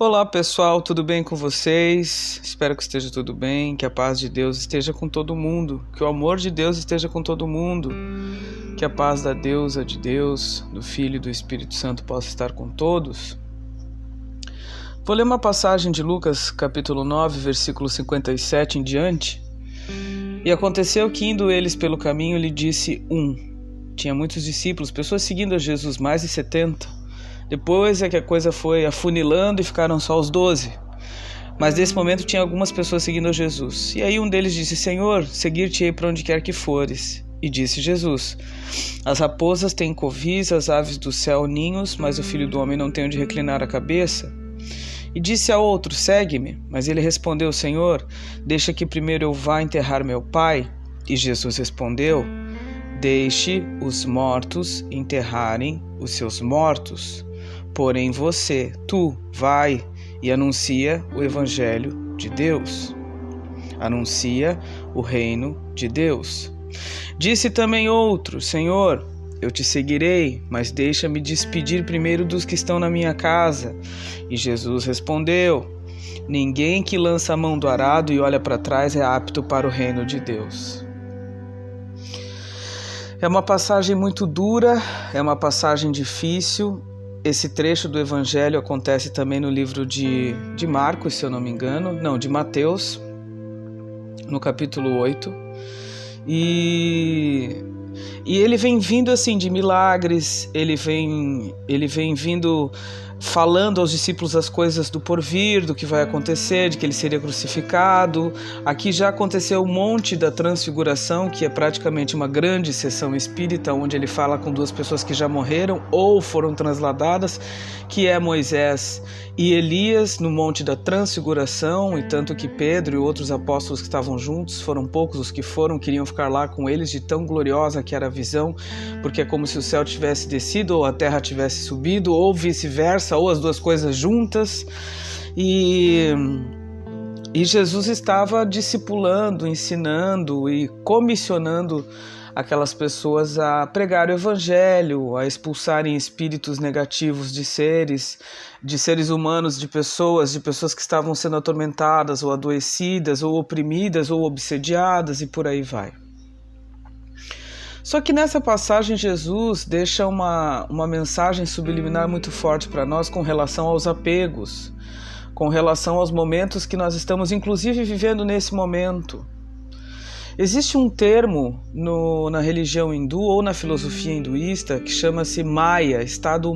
Olá pessoal, tudo bem com vocês? Espero que esteja tudo bem, que a paz de Deus esteja com todo mundo, que o amor de Deus esteja com todo mundo, que a paz da deusa de Deus, do Filho e do Espírito Santo possa estar com todos. Vou ler uma passagem de Lucas capítulo 9, versículo 57 em diante. E aconteceu que indo eles pelo caminho, lhe disse Tinha muitos discípulos, pessoas seguindo a Jesus, mais de 70. Depois é que a coisa foi afunilando e ficaram só os 12. Mas nesse momento tinha algumas pessoas seguindo a Jesus. E aí um deles disse: Senhor, seguir-te-ei para onde quer que fores. E disse Jesus: As raposas têm covis, as aves do céu ninhos, mas o Filho do Homem não tem onde reclinar a cabeça. E disse a outro: Segue-me. Mas ele respondeu: Senhor, deixa que primeiro eu vá enterrar meu pai. E Jesus respondeu: Deixe os mortos enterrarem os seus mortos. Porém tu, vai e anuncia o Evangelho de Deus. Anuncia o reino de Deus. Disse também outro: Senhor, eu te seguirei, mas deixa-me despedir primeiro dos que estão na minha casa. E Jesus respondeu: Ninguém que lança a mão do arado e olha para trás é apto para o reino de Deus. É uma passagem muito dura, é uma passagem difícil. Esse trecho do Evangelho acontece também no livro de Marcos, se eu não me engano. Não, de Mateus, no capítulo 8. E ele vem vindo assim de milagres, ele vem vindo falando aos discípulos as coisas do porvir, do que vai acontecer, de que ele seria crucificado. Aqui já aconteceu o Monte da Transfiguração, que é praticamente uma grande sessão espírita, onde ele fala com duas pessoas que já morreram ou foram transladadas, que é Moisés e Elias no Monte da Transfiguração, e tanto que Pedro e outros apóstolos que estavam juntos, foram poucos os que foram, queriam ficar lá com eles, de tão gloriosa que era a visão, porque é como se o céu tivesse descido ou a terra tivesse subido, ou vice-versa, ou as duas coisas juntas. E Jesus estava discipulando, ensinando e comissionando aquelas pessoas a pregar o Evangelho, a expulsarem espíritos negativos de seres humanos, de pessoas que estavam sendo atormentadas ou adoecidas ou oprimidas ou obsediadas, e por aí vai. Só que nessa passagem Jesus deixa uma mensagem subliminar muito forte para nós com relação aos apegos, com relação aos momentos que nós estamos inclusive vivendo nesse momento. Existe um termo na religião hindu ou na filosofia hinduísta que chama-se Maya, estado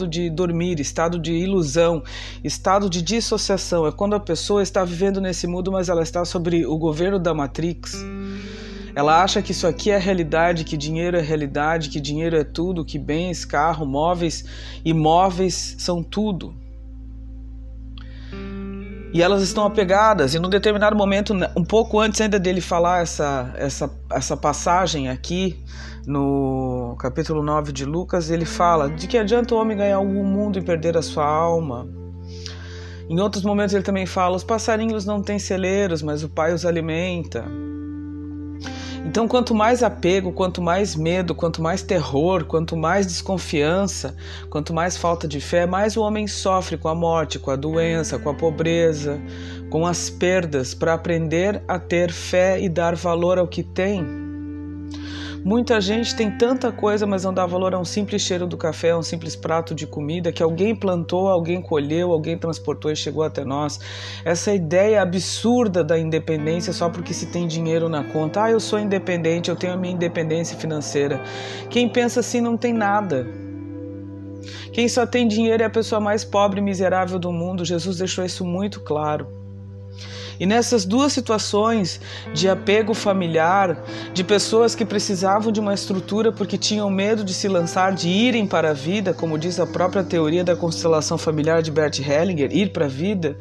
de dormir, estado de ilusão, estado de dissociação. É quando a pessoa está vivendo nesse mundo, mas ela está sob o governo da Matrix. Ela acha que isso aqui é a realidade, que dinheiro é realidade, que dinheiro é tudo, que bens, carro, móveis, imóveis são tudo. E elas estão apegadas, e num determinado momento, um pouco antes ainda dele falar essa passagem aqui, no capítulo 9 de Lucas, ele fala: de que adianta o homem ganhar o mundo e perder a sua alma? Em outros momentos ele também fala: os passarinhos não têm celeiros, mas o Pai os alimenta. Então, quanto mais apego, quanto mais medo, quanto mais terror, quanto mais desconfiança, quanto mais falta de fé, mais o homem sofre com a morte, com a doença, com a pobreza, com as perdas, para aprender a ter fé e dar valor ao que tem. Muita gente tem tanta coisa, mas não dá valor a um simples cheiro do café, a um simples prato de comida que alguém plantou, alguém colheu, alguém transportou e chegou até nós. Essa ideia absurda da independência só porque se tem dinheiro na conta. Eu sou independente, eu tenho a minha independência financeira. Quem pensa assim não tem nada. Quem só tem dinheiro é a pessoa mais pobre e miserável do mundo. Jesus deixou isso muito claro. E nessas duas situações de apego familiar, de pessoas que precisavam de uma estrutura porque tinham medo de se lançar, de irem para a vida, como diz a própria teoria da constelação familiar de Bert Hellinger, ir para a vida,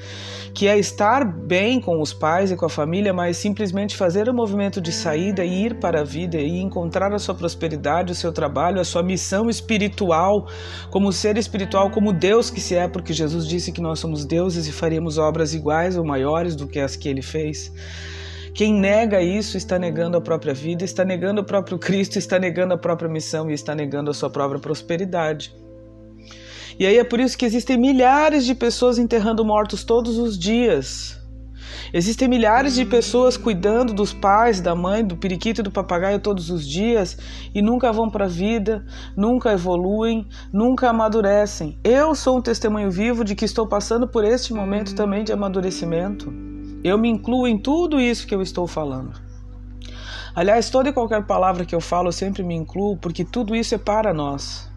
que é estar bem com os pais e com a família, mas simplesmente fazer o movimento de saída e ir para a vida e encontrar a sua prosperidade, o seu trabalho, a sua missão espiritual, como ser espiritual, como Deus que se é, porque Jesus disse que nós somos deuses e faríamos obras iguais ou maiores do que as que ele fez. Quem nega isso está negando a própria vida, está negando o próprio Cristo, está negando a própria missão e está negando a sua própria prosperidade. E aí é por isso que existem milhares de pessoas enterrando mortos todos os dias. Existem milhares de pessoas cuidando dos pais, da mãe, do periquito e do papagaio todos os dias e nunca vão para a vida, nunca evoluem, nunca amadurecem. Eu sou um testemunho vivo de que estou passando por este momento também de amadurecimento. Eu me incluo em tudo isso que eu estou falando. Aliás, toda e qualquer palavra que eu falo eu sempre me incluo porque tudo isso é para nós.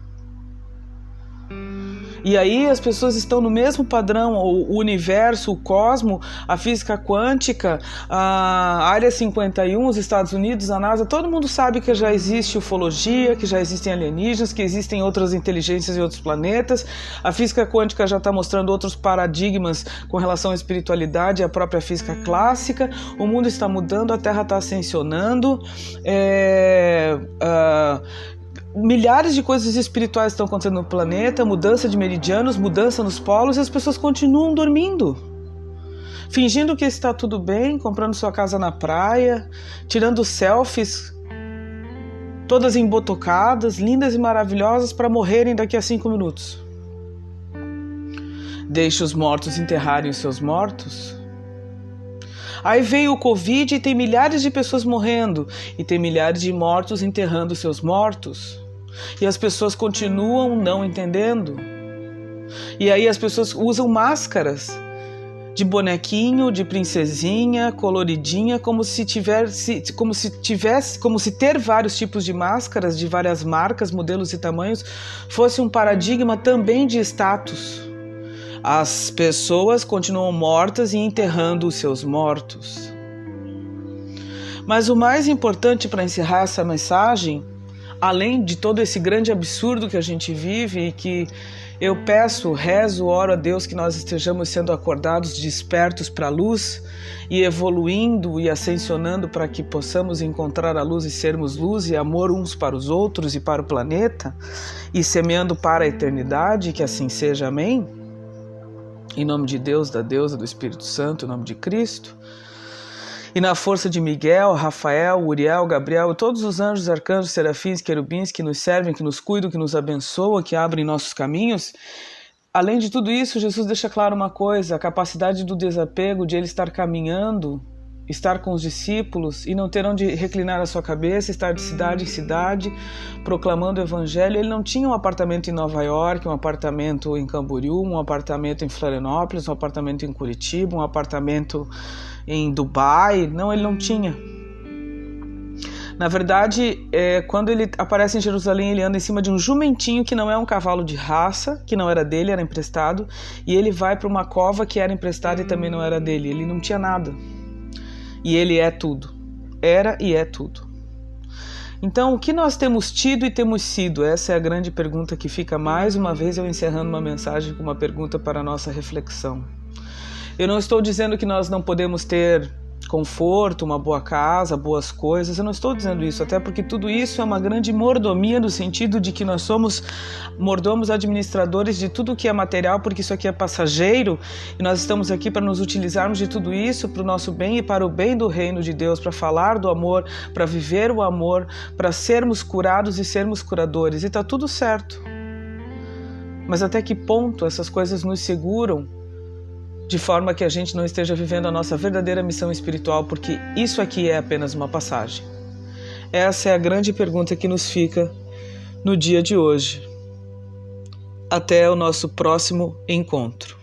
E aí as pessoas estão no mesmo padrão, o universo, o cosmo, a física quântica, a Área 51, os Estados Unidos, a NASA, todo mundo sabe que já existe ufologia, que já existem alienígenas, que existem outras inteligências em outros planetas. A física quântica já está mostrando outros paradigmas com relação à espiritualidade, a própria física clássica. O mundo está mudando, a Terra está ascensionando. Milhares de coisas espirituais estão acontecendo no planeta, mudança de meridianos, mudança nos polos, e as pessoas continuam dormindo, fingindo que está tudo bem, comprando sua casa na praia, tirando selfies, todas embotocadas, lindas e maravilhosas, para morrerem daqui a 5 minutos. Deixe os mortos enterrarem os seus mortos. Aí veio o Covid e tem milhares de pessoas morrendo, e tem milhares de mortos enterrando seus mortos. E as pessoas continuam não entendendo. E aí as pessoas usam máscaras de bonequinho, de princesinha, coloridinha, como se ter vários tipos de máscaras, de várias marcas, modelos e tamanhos, fosse um paradigma também de status. As pessoas continuam mortas e enterrando os seus mortos. Mas o mais importante para encerrar essa mensagem, além de todo esse grande absurdo que a gente vive e que eu peço, rezo, oro a Deus que nós estejamos sendo acordados, despertos para a luz e evoluindo e ascensionando para que possamos encontrar a luz e sermos luz e amor uns para os outros e para o planeta e semeando para a eternidade, que assim seja, amém? Em nome de Deus, da deusa, do Espírito Santo, em nome de Cristo. E na força de Miguel, Rafael, Uriel, Gabriel e todos os anjos, arcanjos, serafins, querubins que nos servem, que nos cuidam, que nos abençoam, que abrem nossos caminhos. Além de tudo isso, Jesus deixa claro uma coisa, a capacidade do desapego, de ele estar caminhando, estar com os discípulos e não ter onde reclinar a sua cabeça, estar de cidade em cidade, proclamando o evangelho. Ele não tinha um apartamento em Nova York, um apartamento em Camboriú, um apartamento em Florianópolis, um apartamento em Curitiba, um apartamento em Dubai. Não, ele não tinha. Na verdade, quando ele aparece em Jerusalém, ele anda em cima de um jumentinho que não é um cavalo de raça, que não era dele, era emprestado, e ele vai para uma cova que era emprestada e também não era dele. Ele não tinha nada. E ele é tudo. Era e é tudo. Então, o que nós temos tido e temos sido? Essa é a grande pergunta que fica mais uma vez eu encerrando uma mensagem com uma pergunta para a nossa reflexão. Eu não estou dizendo que nós não podemos ter conforto, uma boa casa, boas coisas, eu não estou dizendo isso, até porque tudo isso é uma grande mordomia no sentido de que nós somos mordomos administradores de tudo que é material, porque isso aqui é passageiro e nós estamos aqui para nos utilizarmos de tudo isso para o nosso bem e para o bem do reino de Deus, para falar do amor, para viver o amor, para sermos curados e sermos curadores, e está tudo certo. Mas até que ponto essas coisas nos seguram de forma que a gente não esteja vivendo a nossa verdadeira missão espiritual, porque isso aqui é apenas uma passagem? Essa é a grande pergunta que nos fica no dia de hoje. Até o nosso próximo encontro.